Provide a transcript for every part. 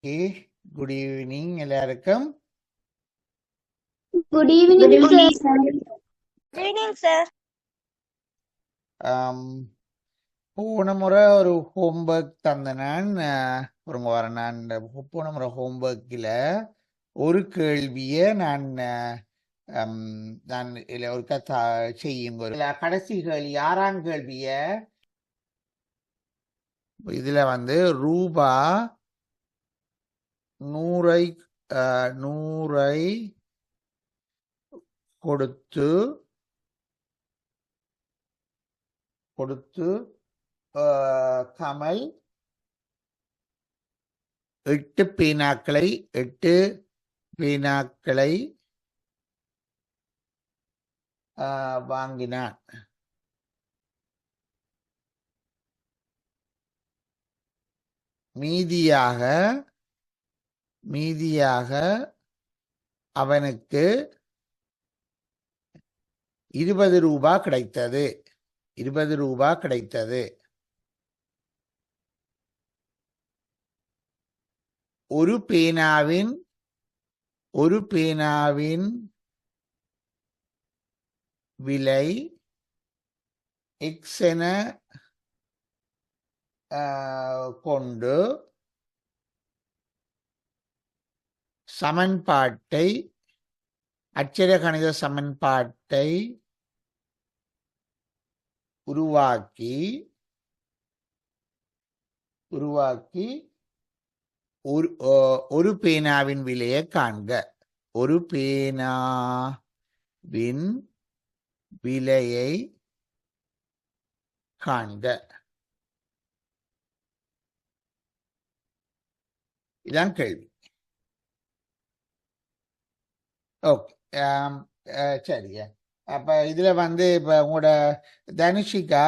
Okay, good evening எல்லாருக்கும். Good evening, sir. Good evening, sir. போன முறை ஒரு ஹோம்ஒர்க் தந்த நான் ஒருங்க வர நான் போன முறை ஹோம்ஒர்க்கில் ஒரு கேள்வியை நான் நான் இதில் ஒரு கதை செய்யும் கடைசி கேள்வி 6ஆம் கேள்வியை இதில் வந்து ரூபா 100 கொடுத்து கமல் 8 பேனாக்களை வாங்கினான். மீதியாக அவனுக்கு 20 ரூபாய் கிடைத்தது. ஒரு பேனாவின் விலை X என கொண்டு அட்சரகணித சமன்பாட்டை உருவாக்கி ஒரு பேனாவின் விலையை காண்க. ஒரு பேனாவின் விலையை காண்க. இதான் கேள்வி. ஓகே, சரிங்க. அப்ப இதுல வந்து இப்ப உங்களோட தனுஷிகா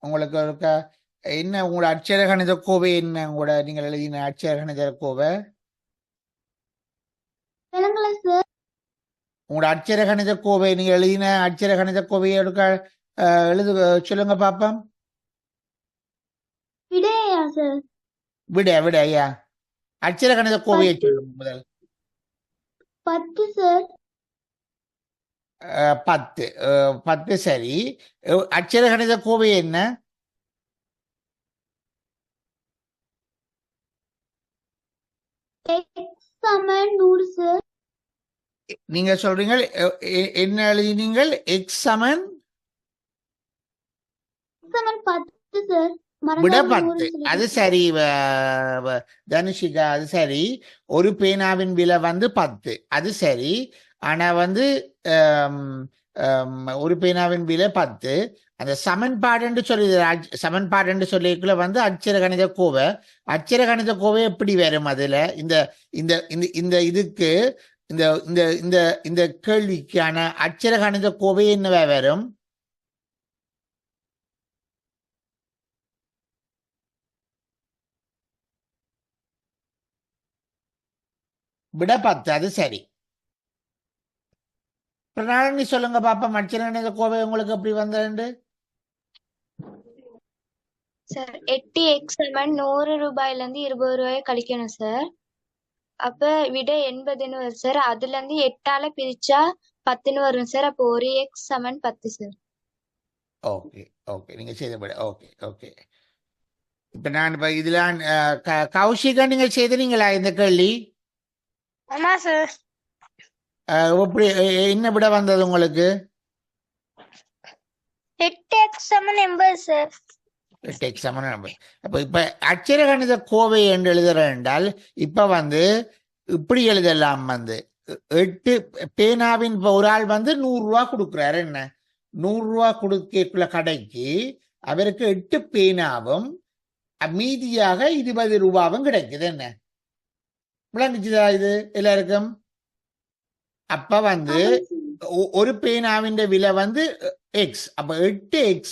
உங்களுக்கு என்ன உங்களோட அட்சரகணித கோவை என்ன? நீங்கள் எழுதின அட்சரகணித கோவை உங்களோட அட்சரகணித கோவை நீங்க எழுதின அட்சரகணித கோவையை எழுது சொல்லுங்க பாப்போம். விட ஐயா அட்சரகணித கோவையை சொல்லுங்க முதல். 10 சரி. அட்சரகணித கோவை என்ன? நீங்க சொல்றீங்க என்ன எழுதினீங்கள்? எக்ஸ் சமன் விட 10. அது சரி தனுஷிகா, அது சரி. ஒரு பேனாவின் விலை வந்து 10, அது சரி. ஆனா வந்து ஒரு பேனாவின் விலை 10. அந்த சமன்பாடு சொல்லிக்குள்ள வந்து அட்சரகணித கோவை எப்படி வரும்? அதுல இந்த இதுக்கு இந்த கேள்விக்கான அட்சரகணித கோவை என்னவா வரும்? விட 10, அது சரி. பிரணாளி சொல்லுங்க பாப்பா, அட்சரகணித கோவை உங்களுக்கு எப்படி வந்தது? சார் 8x 100 ரூபாயில இருந்து 20 ரூபாயை கழிக்கணும் சார். அப்ப விட 80ன்னு வரும் சார். அதுல இருந்து 8ஆல பிரிச்சா 10ன்னு வரும் சார். அப்போ 1x 10 சார். ஓகே நீங்க செய்தபடி. ஓகே. இப்ப நான் இதுல கௌஷிகா நீங்க செய்தீங்களா இந்த கேள்வி? ஆமா சார். எப்படி என்ன விட வந்தது உங்களுக்கு? 8x 80 sir. 8x 80. அப்ப இப்ப அட்சரகணித கோவை என்று எழுதுற என்றால் இப்ப வந்து இப்படி எழுதலாம். வந்து 8 பேனாவின் ஒரு ஆள் வந்து 100 ரூபாய் கொடுக்குறாரு. என்ன 100 ரூபாய் கொடுக்கக்குள்ள கடைக்கு அவருக்கு 8 பேனாவும் மீதியாக 20 ரூபாவும் கிடைக்குது. என்ன விளங்குச்சுதா இது எல்லாருக்கும்? அப்ப வந்து ஒரு பேனாவின் விலை வந்து எக்ஸ். அப்ப 8x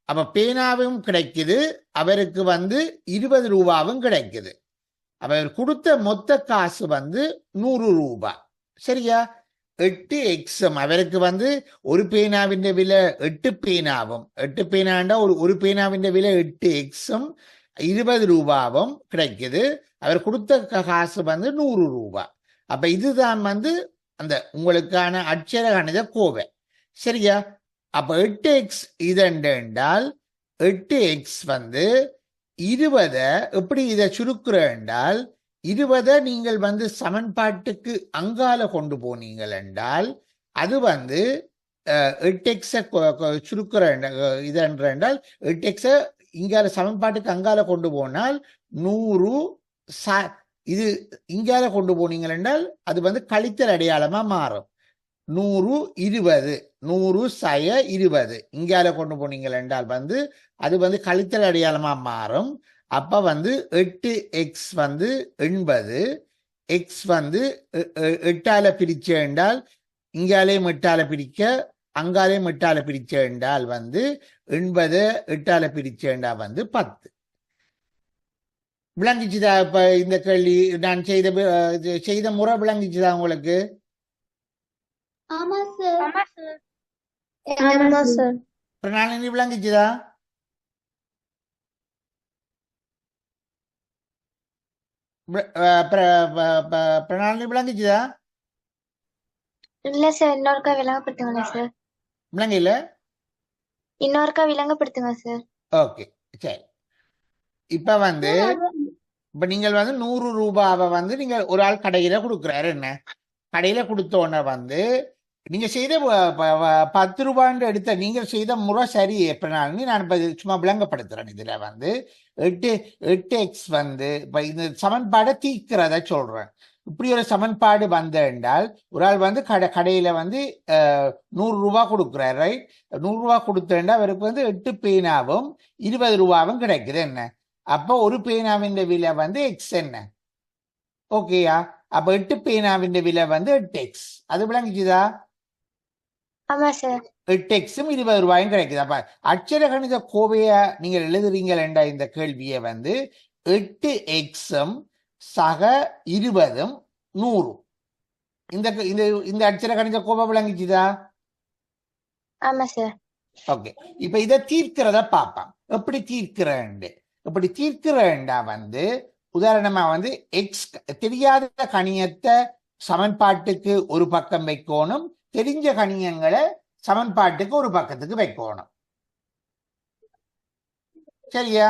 அப்ப பேனாவும் கிடைக்குது, அவருக்கு வந்து 20 ரூபாவும் கிடைக்குது. அவர் கொடுத்த மொத்த காசு வந்து 100 ரூபாய். சரியா? 8x அவருக்கு வந்து ஒரு பேனாவின் விலை 8 பேனாவும் 8 பேனாண்டா ஒரு பேனாவின் விலை 8x 20 ரூபாவும் கிடைக்குது. அவர் கொடுத்த காசு வந்து 100 ரூபாய். அப்ப இதுதான் வந்து அந்த உங்களுக்கான அட்சர கணித கோவை. சரியா? அப்ப 8x இது என்றால் 8x வந்து 20 எப்படி இதை சுருக்குற என்றால் 20 நீங்கள் வந்து சமன்பாட்டுக்கு அங்கால கொண்டு போனீங்கள் என்றால் அது வந்து 8x சுருக்குற இது என்றால் 8x இங்கால சமன்பாட்டுக்கு அங்கால கொண்டு போனால் 100 இது இங்கால கொண்டு போனீங்கள் என்றால் அது வந்து கழித்தல் அடையாளமா மாறும். 100 20 100 சய 20 இங்கால கொண்டு போனீங்கள் என்றால் வந்து அது வந்து கழித்தல் அடையாளமா மாறும். அப்ப வந்து 8x வந்து 80, x வந்து 8ஆல பிரிச்ச என்றால் இங்காலையும் 8ஆல பிரிக்க அங்காலையும் 8ஆல பிரிச்ச என்றால் வந்து 80 8ஆல பிரிச்ச என்றால் வந்து 10. விளங்கிச்சுதா? இப்ப இந்த கேள்வி நான் செய்த முறை விளங்கிச்சுதா உங்களுக்கு? ஆமா சார். ஆமா சார். பிரணாலினி விளங்கிச்சுதா? பிரணாலினி விளங்கிச்சுதா? இல்ல சார், இன்னொருக்கா விளங்கப்படுத்துங்க சார். விளங்கல? இன்னொருக்கா விளங்கப்படுத்துங்க சார். ஓகே, சரி. இப்ப வந்து இப்ப நீங்கள் வந்து 100 ரூபாவை வந்து நீங்க ஒரு ஆள் கடையில கொடுக்குறாரு. என்ன கடையில கொடுத்தோன்ன வந்து நீங்க செய்த 10 ரூபான்னு எடுத்த நீங்கள் செய்த முறை சரி. எப்படினாலும் நான் இப்ப சும்மா விளங்கப்படுத்துறேன். இதுல வந்து 8x வந்து இப்ப இந்த சமன்பாடை தீர்க்கிறத சொல்றேன். இப்படி ஒரு சமன்பாடு வந்த என்றால் ஒரு ஆள் வந்து கடையில வந்து 100 ரூபாய் கொடுக்குறாரு. ரைட்? 100 ரூபாய் கொடுத்தேன்டா அவருக்கு வந்து 8 பேனாவும் 20 ரூபாவும் கிடைக்குது. என்ன அப்ப ஒரு பேனாவின் விலை வந்து எக்ஸ். என்ன ஓகேயா? அப்ப 8 பேனாவின் விலை வந்து 8x. அது விளங்கிச்சுதா? ஆமா சார். 8xம் 20 ரூபாயும் கிடைக்குது. அப்ப அட்சர கணித கோவைய நீங்கள் எழுதுறீங்கள் என்ற இந்த கேள்வியை வந்து 8xம் சக 20ம் 100. இந்த அட்சர கணித கோவை விளங்கிச்சுதா? ஆமா சார். ஓகே, இப்ப இதை தீர்க்கிறத பார்ப்பான். எப்படி தீர்க்கிறேன் இப்படி தீர்க்கிறேன்டா வந்து உதாரணமா வந்து எக்ஸ் தெரியாத கணியத்தை சமன்பாட்டுக்கு ஒரு பக்கம் வைக்கணும், தெரிஞ்ச கணியங்களை சமன்பாட்டுக்கு ஒரு பக்கத்துக்கு வைக்கணும். சரியா?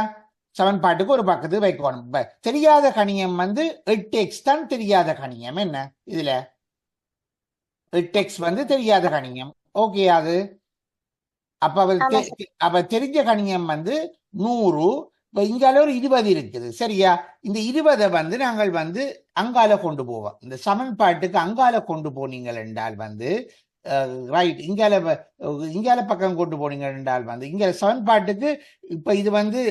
சமன்பாட்டுக்கு ஒரு பக்கத்துக்கு வைக்கணும். தெரியாத கணியம் வந்து 8x தான் தெரியாத கணியம். என்ன இதுல 8x வந்து தெரியாத கணியம். ஓகே, அது அப்ப தெரிஞ்ச கணியம் வந்து 100. இப்ப இங்கால ஒரு 20 இருக்குது. சரியா? இந்த 20 வந்து நாங்கள் வந்து அங்கால கொண்டு போவோம். இந்த சமன்பாட்டுக்கு அங்கால கொண்டு போனீங்கள் என்றால் வந்து ரைட் இங்கால பக்கம் கொண்டு போனீங்கள் என்றால் வந்து இங்க சமன்பாட்டுக்கு இப்ப இது வந்து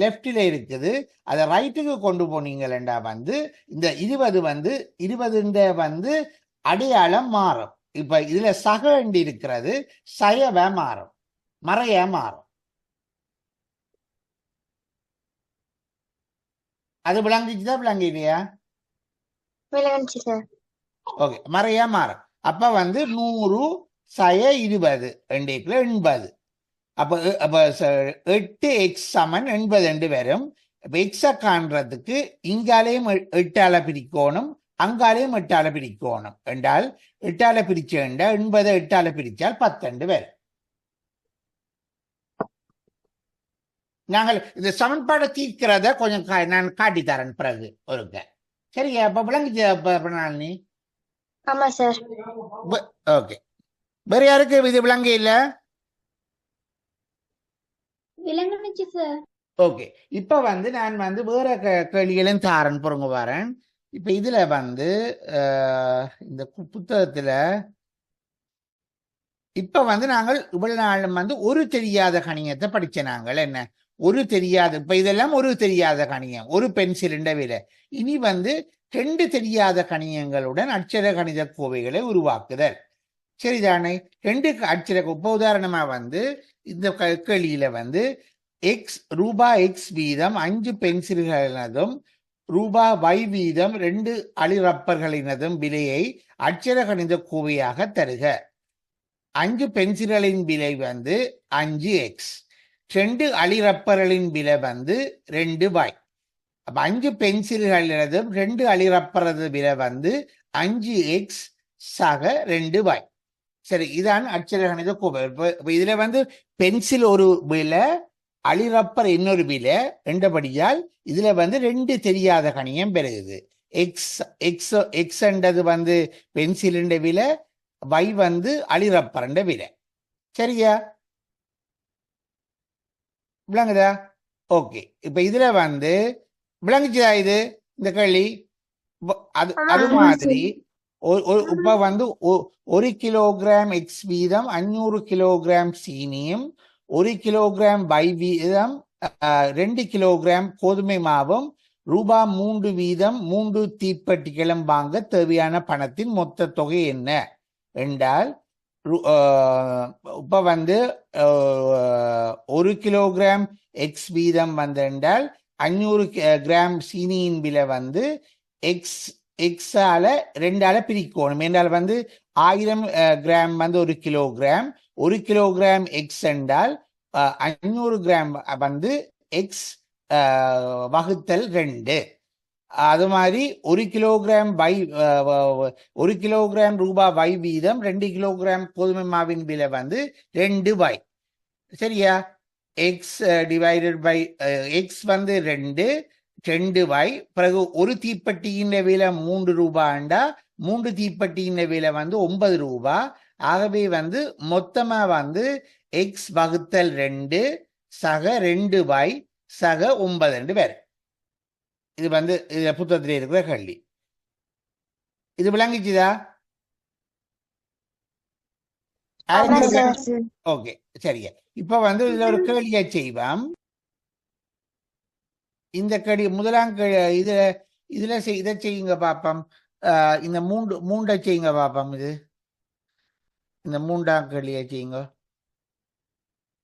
லெப்டில இருக்குது. அதை ரைட்டுக்கு கொண்டு போனீங்கள் என்றால் வந்து இந்த 20 வந்து 20 வந்து அடையாளம் மாறும். இப்ப இதுல சக இருக்கிறது, சயவ மாறும், மறைய மாறும். அது விளங்கிச்சுதா? விளங்கிலையா? விளங்கிச்சு சார். ஓகே, மறையா மாறும். அப்ப வந்து 100 சய 20 80. அப்ப 8x சமன் 80 வரும். இப்ப எக்ஸ காண்றதுக்கு இங்காலையும் 8ஆல பிரிக்கணும், அங்காலையும் 8ஆல பிரிக்கணும் என்றால் 8ஆல பிரிச்சு 80 8ஆல பிரிச்சால் 10 வரும். நாங்கள் இந்த சமன்பாடை தீர்க்கிறத கொஞ்சம் நான் காட்டி தரேன் பிறகு ஒருக்க. சரியா? அப்ப விளங்கிச்சு பிரணாலினி? ஆமா சார். ஓகே, வேற யாருக்கு இது விளங்க இல்ல? விளங்குச்சு சார். ஓகே, இப்ப வந்து நான் வந்து வேற கேள்விகளையும் தாரன் பொறுங்க வரேன். இப்ப இதுல வந்து இந்த புத்தகத்துல இப்ப வந்து நாங்கள் இவ்வளவு நாளும் வந்து ஒரு தெரியாத கணியத்தை படிச்ச நாங்கள். என்ன ஒரு தெரியாத, இப்ப இதெல்லாம் ஒரு தெரியாத கணியம், ஒரு பென்சில் விலை. இனி வந்து 2 தெரியாத கணியங்களுடன் அட்சர கணித கோவைகளை உருவாக்குதல். சரிதானே? 2 அட்சர இப்ப உதாரணமா வந்து இந்த கேள்வியில வந்து ரூபாய் x வீதம் 5 பென்சில்களினதும் ரூபாய் y வீதம் 2 அழிரப்பர்களினதும் விலையை அட்சர கணித கோவையாக தருக. 5 பென்சில்களின் விலை வந்து 5x. 2 அழிரப்பர்களின் விலை வந்து 2 ரூபாய். அப்ப 5 பென்சில்களதும் 2 அழிரப்பரது விலை வந்து 5x சக 2 ரூபாய். சரி, இதான் அட்சர கணித கோவை. இப்ப இதுல வந்து பென்சில் ஒரு விலை, அழிரப்பர் இன்னொரு விலை என்றபடியால் இதுல வந்து 2 தெரியாத கணியம் பெறுகிறது. எக்ஸ் எக்ஸ் எக்ஸ் என்றது வந்து பென்சிலின் விலை, y வந்து அழிரப்பரண்ட விலை. சரியா? விளங்குதா? ஓகே. இப்ப இதுல வந்து விளங்குச்சா இது இந்த கேள்வி? அது அது மாதிரி இப்ப வந்து 1 கிலோகிராம் எக்ஸ் வீதம் 500 கிலோகிராம் சீனியும் 1 கிலோகிராம் y வீதம் 2 கிலோகிராம் கோதுமை மாவும் ரூபாய் 3 வீதம் 3 தீப்பெட்டிகளும் வாங்க தேவையான பணத்தின் மொத்த தொகை என்ன என்றால், இப்ப வந்து 1 கிலோகிராம் எக்ஸ் வீதம் வந்து என்றால் 500 கிராம் சீனியின் விலை வந்து எக்ஸால 2ஆல பிரிக்கணும் என்றால் வந்து 1000 கிராம் வந்து 1 கிலோகிராம். 1 கிலோகிராம் எக்ஸ் என்றால் 500 கிராம் வந்து எக்ஸ் வகுத்தல் 2. அது மாதிரி 1 கிலோகிராம் 1 கிலோகிராம் ரூபாய் y வீதம் 2 கிலோகிராம் கோதுமை மாவின் விலை வந்து 2 y. சரியா? எக்ஸ் டிவைடட் பை எக்ஸ் வந்து 2 y. பிறகு ஒரு தீப்பெட்டியின் விலை 3 ரூபாண்டா 3 தீப்பெட்டியின் விலை வந்து 9 ரூபாய். ஆகவே வந்து மொத்தமா வந்து எக்ஸ் வகுத்தல் 2 சக 2 y சக 9 பேர். இது வந்து புத்தகத்தில் இருக்கிற கேள்வி. இது விளங்கிச்சுதா? ஓகே, சரியா. இப்ப வந்து இதுல ஒரு கேள்வியை செய்வோம். இந்த கேள்வி முதலாம் இதுல இதை செய்யுங்க பாப்போம். இந்த மூண்டை செய்யுங்க பாப்போம். இந்த 3ஆம் கேள்வியை செய்யுங்க.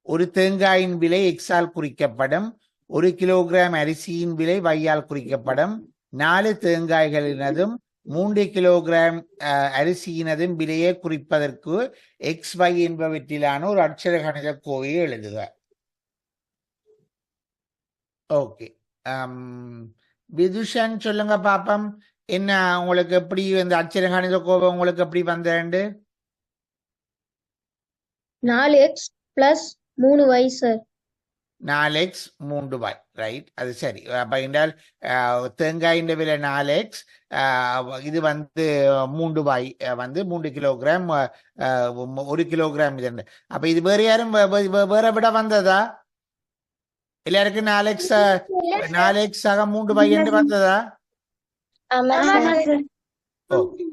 ஒரு தேங்காயின் விலை எக்ஸால் குறிக்கப்படும். 1 கிலோகிராம் அரிசியின் விலை வையால் குறிக்கப்படும். 4 தேங்காய்களினதும் 3 கிலோகிராம் அரிசியினதும் விலையை குறிப்பதற்கு எக்ஸ் y என்பவற்றிலான ஒரு அட்சர கணித கோவையை எழுதுக. ஓகே, விதுஷன் சொல்லுங்க பாப்பம். என்ன உங்களுக்கு எப்படி இந்த அட்சர கணித கோவை உங்களுக்கு எப்படி வந்தேண்டு? 4x plus 3y sir. 4x 3y, right. அது சரி. அப்ப என்றால் தேங்காயின் விலை 4x, இது வந்து 3y வந்து 3 கிலோகிராம் 1 கிலோகிராம். இது அப்ப இது வேற யாரும் வேற விட வந்ததா? எல்லாருக்கும் 4x ஆக 3y என்று வந்ததா? Okay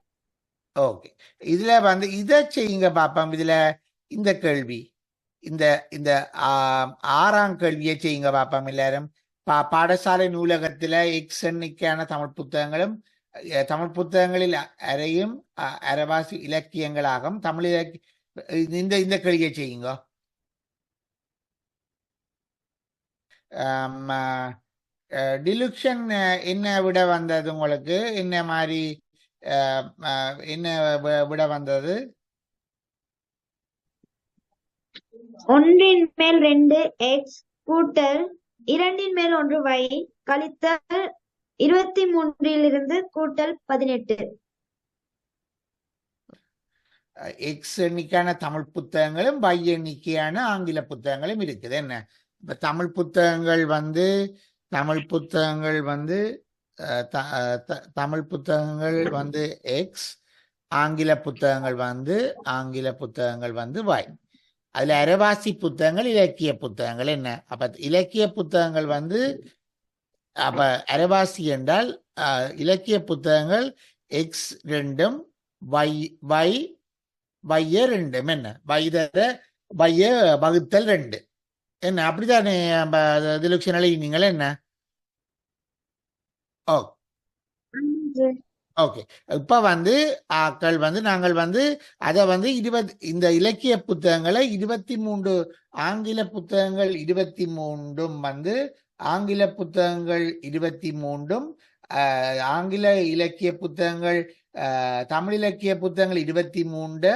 okay. இதுல வந்து இதை செய்யுங்க பாப்போம். இதுல இந்த கேள்வி இந்த 6ஆம் கேள்வியை செய்யுங்க பாப்போம். எல்லாரும் பாடசாலை நூலகத்துல எக்ஸ் எண்ணிக்கையான தமிழ் புத்தகங்களும் தமிழ் புத்தகங்களில் அரையும் அரைவாசி இலக்கியங்களாகும். தமிழ் இந்த கேள்வியை செய்யுங்க. டிலுக்ஷன் என்ன விட வந்தது உங்களுக்கு? என்ன மாதிரி என்ன விட வந்தது? 1 மேல் 2 எக்ஸ் கூட்டல் 2 மேல் 1 y கழித்தல் 23 கூட்டல் 18. எக்ஸ் எண்ணிக்கையான தமிழ் புத்தகங்களும் y எண்ணிக்கையான ஆங்கில புத்தகங்களும் இருக்குது. என்ன இப்ப தமிழ் புத்தகங்கள் வந்து எக்ஸ், ஆங்கில புத்தகங்கள் வந்து y. அதுல அரைவாசி புத்தகங்கள் இலக்கிய புத்தகங்கள். என்ன அப்ப இலக்கிய புத்தகங்கள் வந்து அப்ப அரைவாசி என்றால் இலக்கிய புத்தகங்கள் எக்ஸ் 2ம் y 2ம் என்ன y வகுத்தல் 2. என்ன அப்படித்தானே திலுக்ஷன் எழுதினீங்களா? என்ன ஓகே. இப்ப வந்து ஆக்கள் வந்து நாங்கள் வந்து அதை வந்து இந்த இலக்கிய புத்தகங்களை 23 ஆங்கில புத்தகங்கள் 23ம் வந்து ஆங்கில புத்தகங்கள் 23ம் ஆங்கில இலக்கிய புத்தகங்கள் தமிழ் இலக்கிய புத்தகங்கள் 23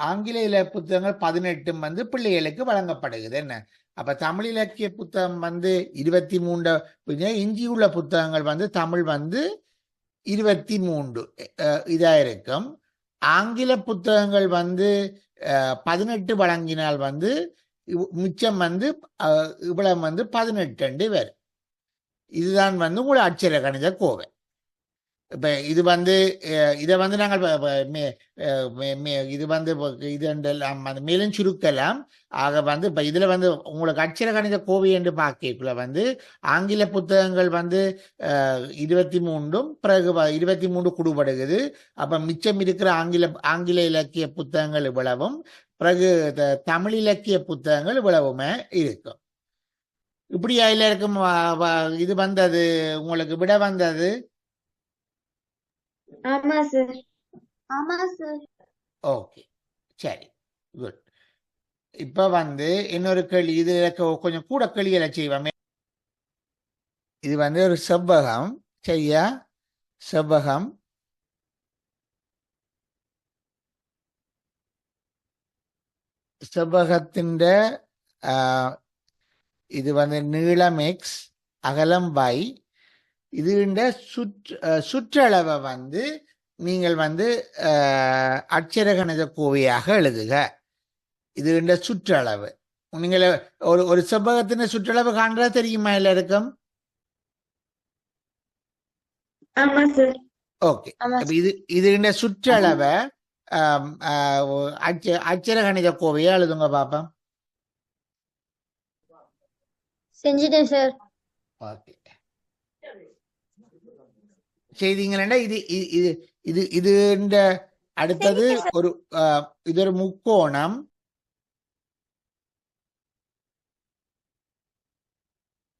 ஆங்கில இலக்கிய புத்தகங்கள் 18 வந்து பிள்ளைகளுக்கு வழங்கப்படுகிறது என்ன. அப்ப தமிழ் இலக்கிய புத்தகம் வந்து 23, எஞ்சியுள்ள புத்தகங்கள் வந்து தமிழ் வந்து 23 இதா இருக்கும். ஆங்கில புத்தகங்கள் வந்து 18 வழங்கினால் வந்து மிச்சம் வந்து இவ்வளவு வந்து 18 வரும். இதுதான் வந்து உங்களோட அட்சர கணித கோவை. இப்ப இது வந்து இதை வந்து நாங்கள் இது வந்து இது மேலும் சுருக்கலாம். ஆக வந்து இப்ப இதுல வந்து உங்களுக்கு அட்சர கணித கோவை என்று பார்க்கக்குள்ள வந்து ஆங்கில புத்தகங்கள் வந்து 23 பிறகு 23 குடுபடுகிறது. அப்ப மிச்சம் இருக்கிற ஆங்கில இலக்கிய புத்தகங்கள் இவ்வளவும், பிறகு தமிழ் இலக்கிய புத்தகங்கள் இவ்வளவுமே இருக்கும். இப்படி அதில் இருக்கும் இது வந்தது உங்களுக்கு விட வந்தது. ஆமா சார். ஆமா சார். ஓகே, சரி, குட். இப்ப வந்து இன்னொரு கேள்வி, இது கொஞ்சம் கூட கேள்விகளை செய்வோமே. இது வந்து ஒரு செவ்வகம், சரியா? செவ்வகம் செவ்வகத்தின் இது வந்து நீளம் எக்ஸ், அகலம் y. இதுண்ட சுற்றளவை வந்து நீங்கள் வந்து அட்சர கணித கோவையாக எழுதுக. இதுண்ட சுற்றளவு நீங்கள் ஒரு செவ்வகத்தின் சுற்றளவு காண்றது தெரியுமா எல்லாருக்கும்? ஆமா சார். ஓகே, இதுண்ட சுற்றளவை அட்சர கணித கோவையா எழுதுங்க பாப்பா. செஞ்சுட்டேன் சார். ஓகே, செய்தீங்களா? இது இது இது இது அடுத்தது ஒரு இது ஒரு முக்கோணம்.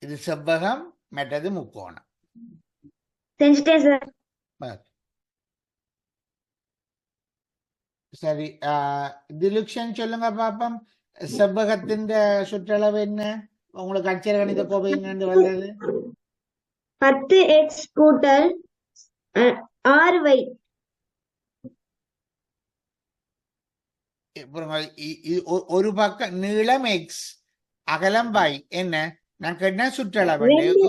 இது செவ்வகம், மற்றது முக்கோணம். செஞ்சுட்டேன் சார். சரி, டிலுக்ஷன் சொல்லுங்க பாப்போம். செவ்வகத்தின் சுற்றளவு என்ன? உங்களுக்கு அட்சர கணித கோவை என்னன்னு வந்தது? 10x கூட்டல் 6y. ஒரு பக்கம் நீளம் எக்ஸ், அகலம் y. என்ன நான் கேட்ட சுற்றளவு என்ன?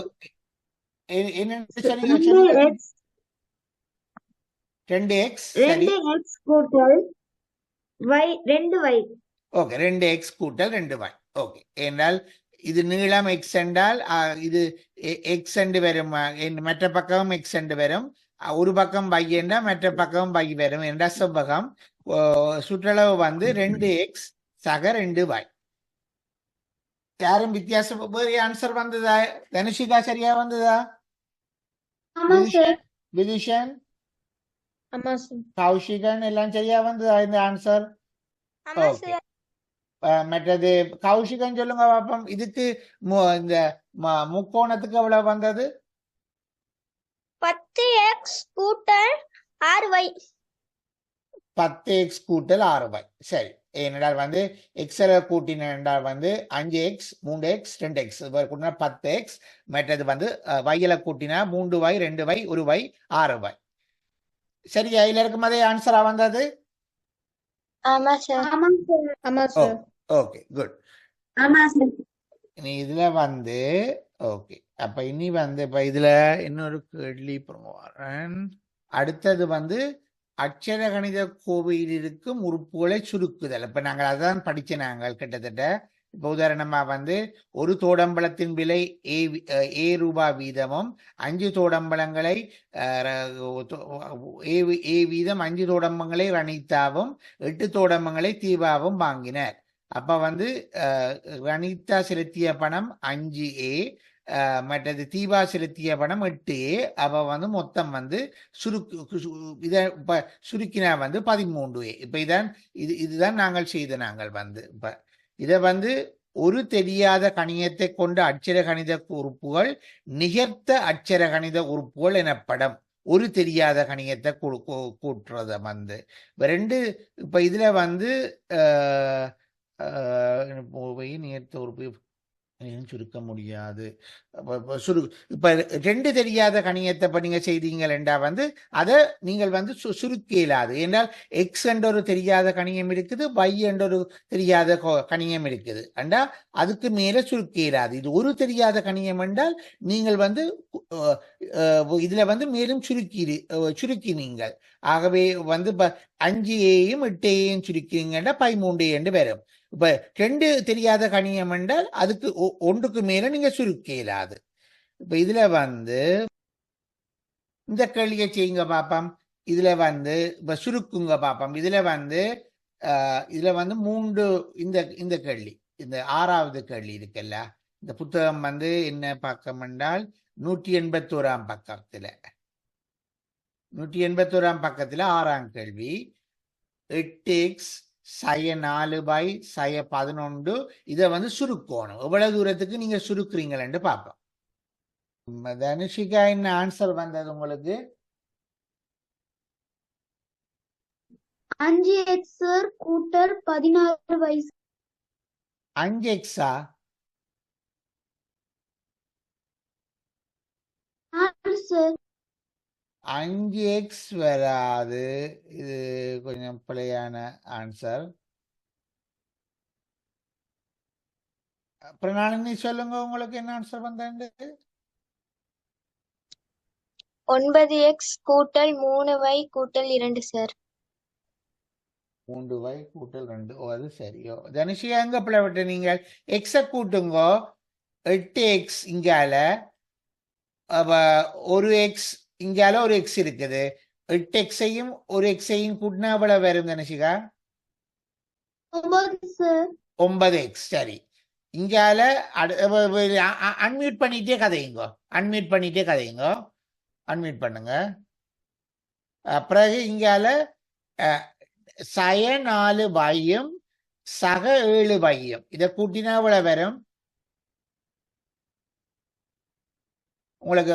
2x. சரி, 2x கூட்டல் y 2y. ஓகே, 2x கூட்டல் 2y. ஓகே, என்றால் இது நீளம் எக்ஸ் என்றால் இது எக்ஸ் என்று வரும், மற்ற பக்கம் எக்ஸ் என்று வரும். ஒரு பக்கம் y என்றால் மற்ற பக்கம் y வரும். என்ற செவ்வகம் சுற்றளவு வந்து 2x சக 2y. யாரும் வித்தியாசம் வேறு ஆன்சர் வந்ததா? தனுஷிகா சரியா வந்ததா? விதிஷன், கௌஷிகன் எல்லாம் சரியா வந்ததா இந்த ஆன்சர்? ஓகே, மற்றது கௌஷிகன் சொல்லுங்க பாப்போம். இதுக்கு இந்த முக்கோணத்துக்கு எவ்வளவு வந்தது? 10x கூட்டல் 6y. 10x கூட்டல் 6y. சரி, ஏனென்றால் வந்து எக்ஸல கூட்டினால் வந்து 5x 3x 2x கூட்டினா 10x. மற்றது வந்து வையில கூட்டினா 3y 2y 1y 6y. சரி, இதுல இருக்கும் அதே ஆன்சரா வந்தது? ஆமா சார். ஆமா சார். Okay, good. ஆமா சார். இனி இதுல வந்து ஓகே, அப்ப இனி வந்து இப்ப இதுல இன்னொரு கேள்வி வரேன். அடுத்தது வந்து அட்சர கணித கோவையில் இருக்கும் உறுப்புகளை சுருக்குதல். இப்ப நாங்கள் அதான் படிச்ச நாங்கள் கிட்டத்தட்ட. இப்ப உதாரணமா வந்து ஒரு தோடம்பழத்தின் விலை ஏ ரூபாய் வீதமும் 5 தோடம்பழங்களை ஏ வீதம் 5 தோடம்பங்களை ரணிதாவும் 8 தோடம்பங்களை தீபாவும் வாங்கினர். அப்ப வந்து ரணிதா செலுத்திய பணம் 5A, மற்றது தீபா செலுத்திய பணம் 8A. அப்ப வந்து மொத்தம் வந்து சுருக்கினா வந்து 13A. இப்ப இதுதான் நாங்கள் செய்த நாங்கள் வந்து இப்ப இதை வந்து ஒரு தெரியாத கணியத்தை கொண்ட அட்சர கணித உறுப்புகள் நிகர்த்த அட்சர கணித உறுப்புகள் எனப்படும். ஒரு தெரியாத கணியத்தை கூட்டுறத வந்து ரெண்டு. இப்ப இதுல வந்து நிகர்த்த உறுப்பு சுருக்க முடியாது. இப்ப ரெண்டு தெரியாத கணியத்தை இப்ப நீங்க செய்தீங்களா வந்து அதை நீங்கள் வந்து சுருக்க இயலாது. ஏன்றால் எக்ஸ் என்ற ஒரு தெரியாத கணியம் இருக்குது, y என்ற ஒரு தெரியாத கணியம் இருக்குது என்றா அதுக்கு மேல சுருக்க இயலாது. இது ஒரு தெரியாத கணியம் என்றால் நீங்கள் வந்து இதுல வந்து மேலும் சுருக்கினீங்கள். ஆகவே வந்து 5 8 சுருக்கிறீங்கன்னா 13 என்று வரும். இப்ப ரெண்டு தெரியாத கணியம் என்றால் அதுக்கு ஒன்றுக்கு மேல நீங்க சுருக்க இயலாது. இப்ப இதுல வந்து இந்த கேள்வியை செய்யுங்க பாப்போம். இதுல வந்து இப்ப சுருக்குங்க பாப்போம். இதுல வந்து மூன்று இந்த கேள்வி, இந்த 6வது கேள்வி இருக்குல்ல, இந்த புத்தகம் வந்து என்ன பக்கம் என்றால் 181ஆம் பக்கத்துல 181ஆம் பக்கத்துல 6ஆம் கேள்வி 8x சய 4 சய 11 இதை வந்து சுருக்கணும். எவ்வளவு தூரத்துக்கு நீங்க சுருக்குறீங்களன்னு பார்ப்போம். தனுஷிகா என்ன ஆன்சர் வந்தது உங்களுக்கு? 5x சார் கூட்டல் 16y 5x-ஆ? 4 சார். 5x வராது, இது கொஞ்சம் பிழையான ஆன்சர். பிரணாளினி சொல்லுங்க, உங்களுக்கு என்ன ஆன்சர் வந்தது? 9x கூட்டல் 3y கூட்டல் 2 சார். 3y கூட்டல் 2. ஓ, அது சரியோ. தனுஷியா எங்க பிள்ளை விட்டு நீங்கள் எக்ஸ கூட்டுங்கோ. 8x இங்கால, ஒரு எக்ஸ் இங்கால ஒரு எக்ஸ் இருக்குது. 8x-ஐயும் ஒரு எக்ஸையும் கூட்டினா எவ்வளவு வரும் தனுஷிகா? 9 சார். 9x. சரி, இங்கால அன்மியூட் பண்ணிட்டே கதையுங்கோ. அன்மியூட் பண்ணுங்க. பிறகு இங்கால சய 4y-யும் சக 7y-யும் இதை கூட்டினா எவ்வளவு வரும்? உங்களுக்கு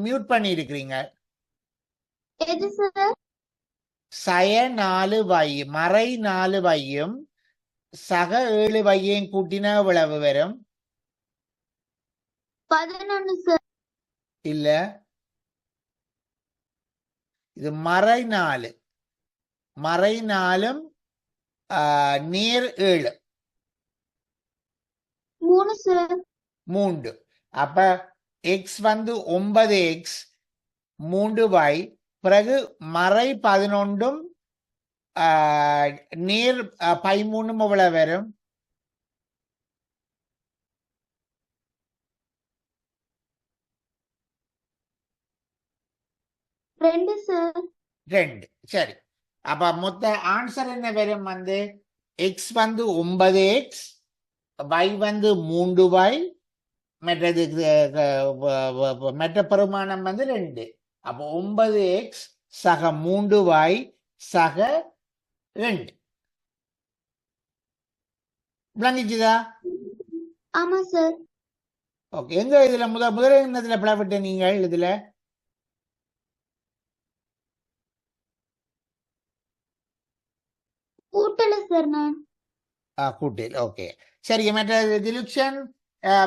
மியூட் பண்ணி இருக்கிறீங்க. எது சார்? சய 4y மறை 4y-யும் சக 7y-யும் கூட்டினா எவ்வளவு வரும்? 11 சார். இல்ல, இது மறை 4, மறை 4-ம் நேர் 7 3 சார். 3. அப்ப எக்ஸ் வந்து 9x 3y, பிறகு மறை 11-ம் நேர் 13-ம் எவ்வளவு வரும்? 2 சார். 2. சரி, அப்ப மொத்த ஆன்சர் என்ன வரும்? வந்து எக்ஸ் வந்து 9x, y வந்து 3y, மற்ற பெருமானம் வந்து 2. அப்போ 9x சக 3y சக 2. விளங்கிச்சுதா? ஆமா சார். ஓகே. எங்க இதுல முதல் என்னதுல பிளவிட்ட நீங்கள்? இதுல கூட்டல சார் நான். கூட்டில். ஓகே, சரி. மற்ற டிலுக்ஷன்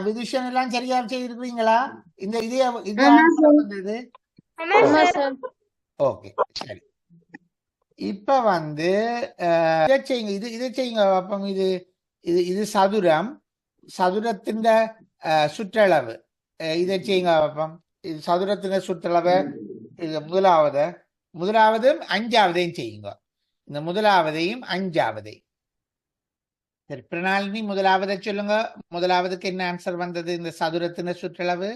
விதுஷன் எல்லாம் சரியா செய்திருக்கீங்களா? இந்த இது வந்தது. ஆமா சார். ஓகே, சரி. இப்ப வந்து இதை செய்யுங்க. இதை செய்யுங்க பாப்போம். இது சதுரம், சதுரத்தின் சுற்றளவு. இதை செய்யுங்க பாப்போம். இது சதுரத்தின் சுற்றளவு. இது முதலாவதும் 5ஆவதையும் செய்யுங்க. இந்த முதலாவதையும் 5ஆவதையும். சரி, பிரணாளினி முதலாவதை சொல்லுங்க. முதலாவதுக்கு என்ன ஆன்சர் வந்தது? இந்த சதுரத்தின் சுற்றளவு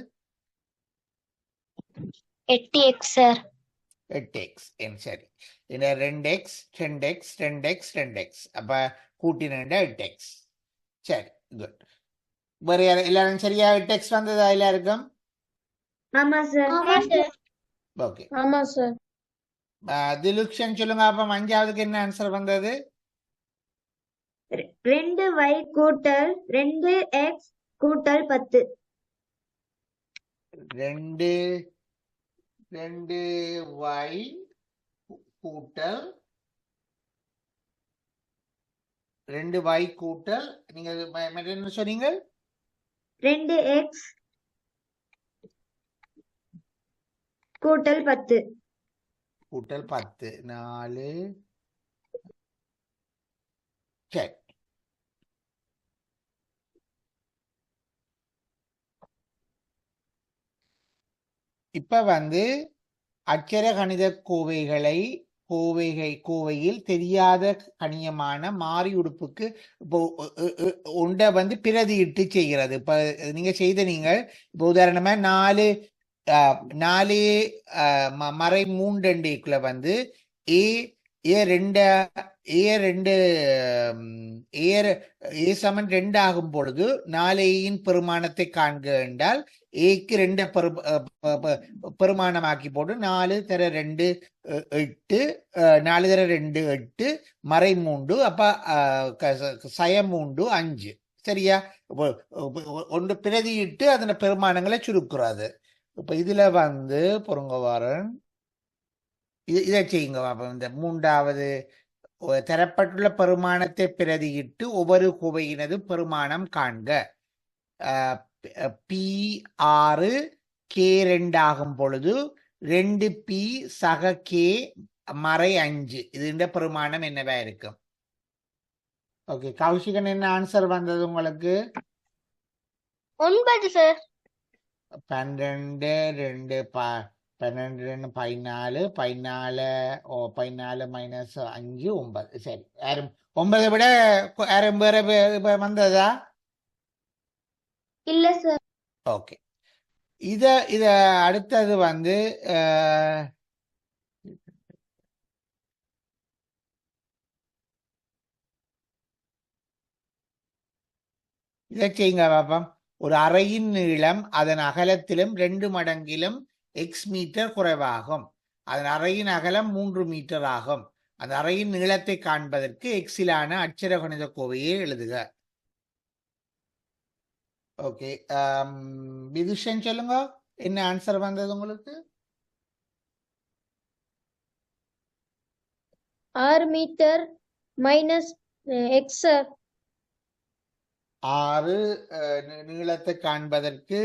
8x சார். 8x. சரி, இந்த 2x 2x 2x 2x அப்ப கூட்டின 8x. சரி, குட். வேற எல்லாரும் சரியா 8x வந்ததா எல்லாருக்கும்? ஆமா சார். ஆமா சார். ஓகே. ஆமா சார். திலுக்ஷன் சொல்லுங்க. அப்ப 5ஆவதுக்கு என்ன ஆன்சர் வந்தது? 2y கூட்டல் 2x கூட்டல் 10. 2y கூட்டல் 2y கூட்டல் நீங்க என்ன சொன்னீங்க? 2x கூட்டல் 10. கூட்டல் 10 4 சரி. இப்ப வந்து அட்சர கணித கோவையில் தெரியாத கணியமான மாறி உறுப்புக்கு இப்போ ஒன்றை வந்து பிரதியிட்டு செய்கிறது. இப்ப நீங்க இப்போ உதாரணமா 4 மறை 3 வந்து ஏ ரெண்டு ஏ சமன் 2 ஆகும் பொழுது 4 பெருமானத்தை காண்க என்றால் ஏக்கு 2 பெருமானமாக்கி போட்டு 4 தர 2 8 4 தர 2 8 மறை 3 அப்ப சய 3 5 சரியா. ஒன்று பிரதியிட்டு அதன பெருமானங்களை சுருக்குறாது. இப்ப இதுல வந்து பொருங்கவாரன் இதை செய்யுங்க. இந்த 3வது தரப்பட்டுள்ள பெருமானத்தை பிரதியிட்டு ஒவ்வொரு கோவையினது பெருமானம் காண்க. P6 K2 ஆகும் பொழுது 2P சக K மறை 5 இது பெருமானம் என்னவா இருக்கும்? ஓகே, கௌஷிகன் என்ன ஆன்சர் வந்தது உங்களுக்கு? 9 சார். 12 2 12 14 14 மைனஸ் 5 9. சரி, யாரும் 9 விட யாரும் வேற வந்ததா? இல்ல சார். ஓகே, இத அடுத்தது வந்து இதை செய்யுங்க பாப்போம். ஒரு அறையின் நீளம் அதன் அகலத்திலும் 2 மடங்கிலும் எக்ஸ் மீட்டர் குறைவாகும். அதன் அறையின் அகலம் 3 மீட்டர் ஆகும். அந்த அறையின் நீளத்தை காண்பதற்கு எக்ஸிலான அட்சர கணித கோவையை எழுதுக. ஓகே, விதுஷன் சொல்லுங்க, என்ன ஆன்சர் வந்தது உங்களுக்கு? 6 மீட்டர் மைனஸ் எக்ஸ். 6 நீளத்தை காண்பதற்கு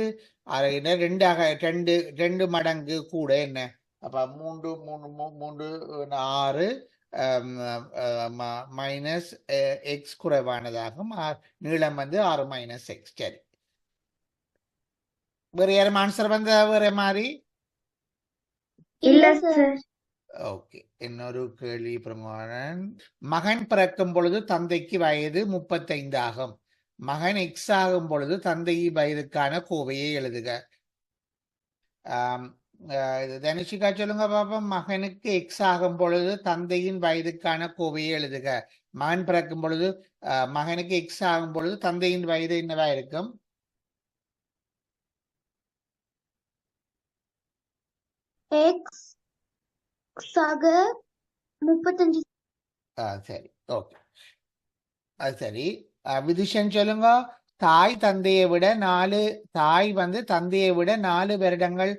அறையினர் 2 மடங்கு கூட என்ன? அப்ப 3 6 மைனஸ் எக்ஸ் குறைவானதாகும். நீளம் வந்து 6 மைனஸ் எக்ஸ். சரி, வேற யாரும் ஆன்சர் வந்த வேற மாதிரி? இல்ல சார். ஓகே, இன்னொரு கேள்வி பிரமாணன். மகன் பிறக்கும் பொழுது தந்தைக்கு வயது 35 ஆகும். மகன் எக்ஸ் ஆகும் பொழுது தந்தை வயதுக்கான கோவையை எழுதுக. தனுஷிகா சொல்லுங்க பாப்போம். மகனுக்கு எக்ஸ் ஆகும் பொழுது தந்தையின் வயதுக்கான கோவையை எழுதுக. மகன் பிறக்கும் பொழுது மகனுக்கு எக்ஸ் ஆகும் பொழுது தந்தையின் வயது என்னவா இருக்கும்? எக்ஸ் சக 35. சரி, ஓகே, அது சரி. விதுஷன் சொல்லுங்க. தாய் வந்து தந்தையை விட 4 வருடங்கள்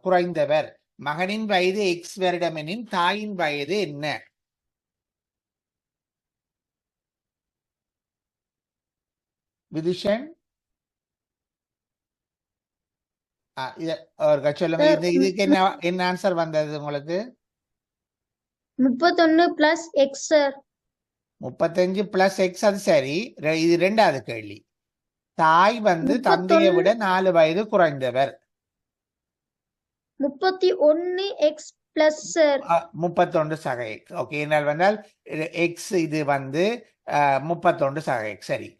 குறைந்தவர். மகனின் வயது எக்ஸ் வருடம் எனின் தாயின் வயது என்ன? விதுஷன் சொல்லுங்க. இதுக்கு என்ன ஆன்சர் வந்தது உங்களுக்கு? 31 plus X sir. 35 plus X. அது சரி. இது 2வது கேள்வி. தாய் வந்து தந்தையை விட 4 வயது குறைந்தவர். 31 எக்ஸ் பிளஸ் சார். 31 சக எக்ஸ். ஓகே, என்னால் வந்தால் எக்ஸ் இது வந்து 31 சக எக்ஸ். சரி,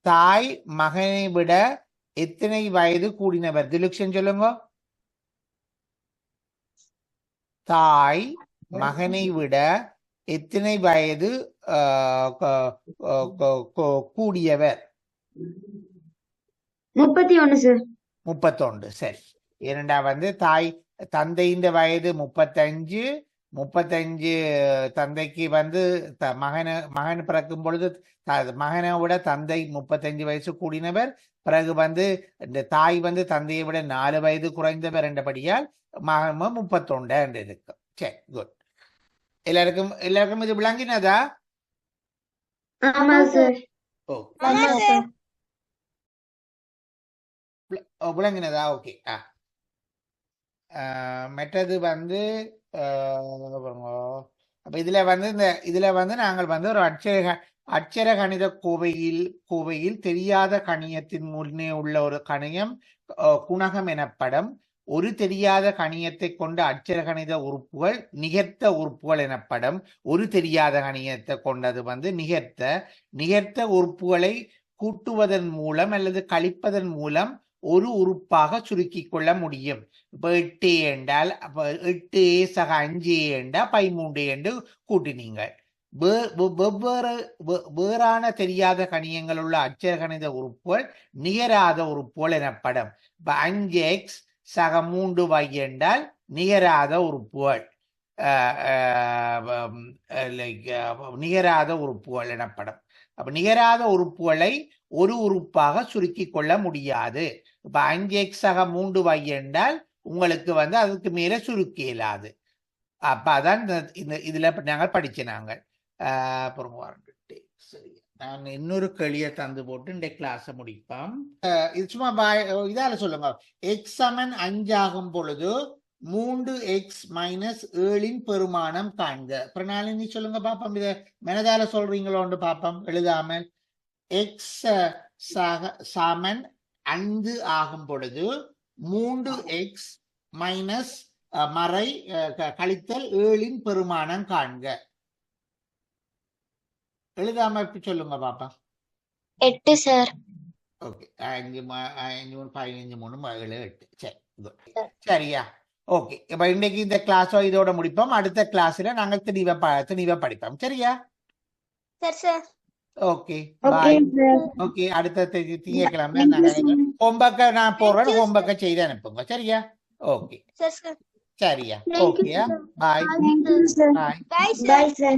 தாய் மகனை விட எத்தனை வயது கூடினவர்? திலுக்ஷன் சொல்லுங்க. தாய் மகனை விட எத்தனை வயது கூடியவர்? 31 சார். 31. சரி, 2வது வந்து தந்தையின் வயது 35 தந்தைக்கு வந்து மகன் பிறக்கும் பொழுது மகனை விட தந்தை 35 வயசு கூடினவர். பிறகு வந்து இந்த தாய் வந்து தந்தையை விட 4 வயது குறைந்தவர் என்றபடியால் மகன் 31 என்று இருக்கும். சரி, குட். எல்லாருக்கும் இது விளங்கினதா? ஆமா சார். ஓ, ஆமா சார். விளங்கினதா? ஓகே. மற்றது வந்து அப்ப இதுல வந்து நாங்கள் வந்து ஒரு அட்சர கணித கோவையில் தெரியாத கணியத்தின் முன்னே உள்ள ஒரு கணியம் குணகம் எனப்படும். ஒரு தெரியாத கணியத்தை கொண்ட அட்சர கணித உறுப்புகள் நிகர்த்த உறுப்புகள் எனப்படும். ஒரு தெரியாத கணியத்தை கொண்டது வந்து நிகர்த்த உறுப்புகளை கூட்டுவதன் மூலம் அல்லது கழிப்பதன் மூலம் ஒரு உறுப்பாக சுருக்கி கொள்ள முடியும். இப்ப 8 என்றால் அப்ப 8 சக 5 என்றா 13 என்று கூட்டினீங்க. வேறான தெரியாத கணியங்கள் உள்ள அட்சர கணித உறுப்புகள் நிகராத உறுப்புகள் எனப்படும். இப்ப 5x சக 3y என்றால் நிகராத உறுப்புகள் நிகராத உறுப்புகள் எனப்படும். அப்ப நிகராத உறுப்புகளை ஒரு உறுப்பாக சுருக்கி கொள்ள முடியாது. இப்ப 5x சக 3y என்றால் உங்களுக்கு வந்து அதுக்கு மேல சுருக்கி இயலாது. அப்ப அதான் இதுல நாங்கள் படிச்ச நாங்கள் சரி. நான் இன்னொரு கேள்வியை தந்து போட்டு இந்த கிளாஸ முடிப்போம். இது சும்மா இதால சொல்லுங்க. எக்ஸ் சமன் 5 ஆகும் பொழுது 3x மைனஸ் 7 பெருமானம் காண்க. பிரணாலினி சொல்லுங்க பாப்போம். இத மனதால சொல்றீங்களோன்னு பாப்போம் எழுதாமல். எக்ஸ் சமன் 5 ஆகும் பொழுது 3x மைனஸ் மறை கழித்தல் 7 பெருமானம் காண்க. எழுதாம சொல்லுங்க பாப்பா. 8 சார். ஓகே. 5 3 15 3 7 8. சரி, சரியா? ஓகே. இப்ப இன்னைக்கு இந்த கிளாஸோ இதோட முடிப்போம். அடுத்த கிளாஸ்ல நாங்கள் திணிவா படிப்போம். சரியா? சரி சார். ஓகே, பாய். ஓகே, அடுத்த திங்கட்கிழமை ஹோம்ஒர்க்கை நான் போடுறேன். ஹோம்ஒர்க்கை செய்து அனுப்புங்க. சரியா? ஓகே, சரி சார். சரியா? Thank you, ஓகேயா? sir. Bye. Thank you, sir. Bye. Bye, sir. Bye, sir.